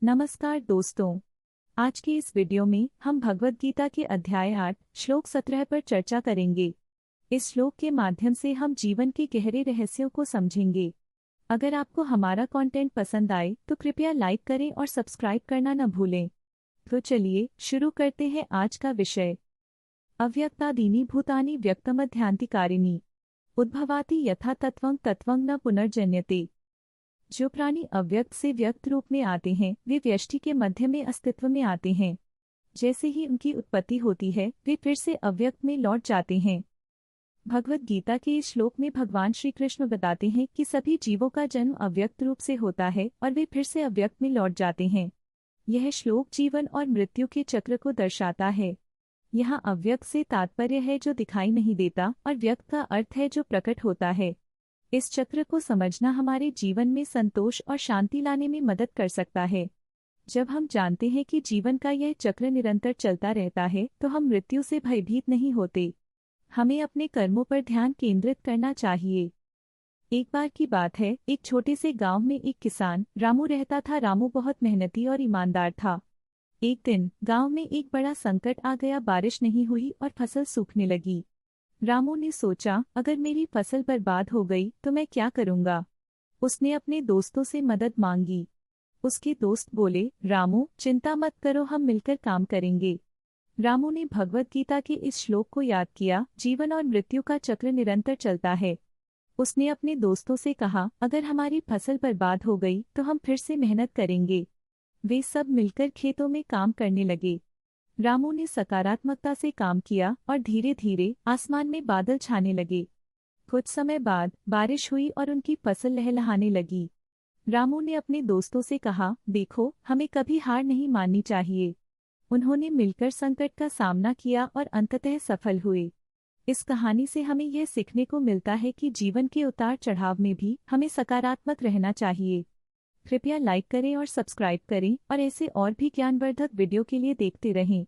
नमस्कार दोस्तों। आज की इस वीडियो में हम भगवद गीता के अध्याय 8 श्लोक 17 पर चर्चा करेंगे। इस श्लोक के माध्यम से हम जीवन के गहरे रहस्यों को समझेंगे। अगर आपको हमारा कंटेंट पसंद आए तो कृपया लाइक करें और सब्सक्राइब करना न भूलें। तो चलिए शुरू करते हैं आज का विषय। अव्यक्तादीनि भूतानि व्यक्तमध्यांतिकारिणी उद्भवाति यथा तत्वं तत्वं न पुनर्जन्यते। जो प्राणी अव्यक्त से व्यक्त रूप में आते हैं वे व्यष्टि के मध्य में अस्तित्व में आते हैं। जैसे ही उनकी उत्पत्ति होती है वे फिर से अव्यक्त में लौट जाते हैं। भगवद गीता के इस श्लोक में भगवान श्री कृष्ण बताते हैं कि सभी जीवों का जन्म अव्यक्त रूप से होता है और वे फिर से अव्यक्त में लौट जाते हैं। यह श्लोक जीवन और मृत्यु के चक्र को दर्शाता है। यहाँ अव्यक्त से तात्पर्य है जो दिखाई नहीं देता और व्यक्त का अर्थ है जो प्रकट होता है। इस चक्र को समझना हमारे जीवन में संतोष और शांति लाने में मदद कर सकता है। जब हम जानते हैं कि जीवन का यह चक्र निरंतर चलता रहता है तो हम मृत्यु से भयभीत नहीं होते। हमें अपने कर्मों पर ध्यान केंद्रित करना चाहिए। एक बार की बात है, एक छोटे से गांव में एक किसान रामू रहता था। रामू बहुत मेहनती और ईमानदार था। एक दिन गांव में एक बड़ा संकट आ गया। बारिश नहीं हुई और फसल सूखने लगी। रामू ने सोचा, अगर मेरी फसल बर्बाद हो गई तो मैं क्या करूंगा। उसने अपने दोस्तों से मदद मांगी। उसके दोस्त बोले, रामू चिंता मत करो, हम मिलकर काम करेंगे। रामू ने भगवद गीता के इस श्लोक को याद किया, जीवन और मृत्यु का चक्र निरंतर चलता है। उसने अपने दोस्तों से कहा, अगर हमारी फसल बर्बाद हो गई तो हम फिर से मेहनत करेंगे। वे सब मिलकर खेतों में काम करने लगे। रामू ने सकारात्मकता से काम किया और धीरे धीरे आसमान में बादल छाने लगे। कुछ समय बाद बारिश हुई और उनकी फसल लहलहाने लगी। रामू ने अपने दोस्तों से कहा, देखो हमें कभी हार नहीं माननी चाहिए। उन्होंने मिलकर संकट का सामना किया और अंततः सफल हुए। इस कहानी से हमें यह सीखने को मिलता है कि जीवन के उतार चढ़ाव में भी हमें सकारात्मक रहना चाहिए। कृपया लाइक करें और सब्सक्राइब करें और ऐसे और भी ज्ञानवर्धक वीडियो के लिए देखते रहें।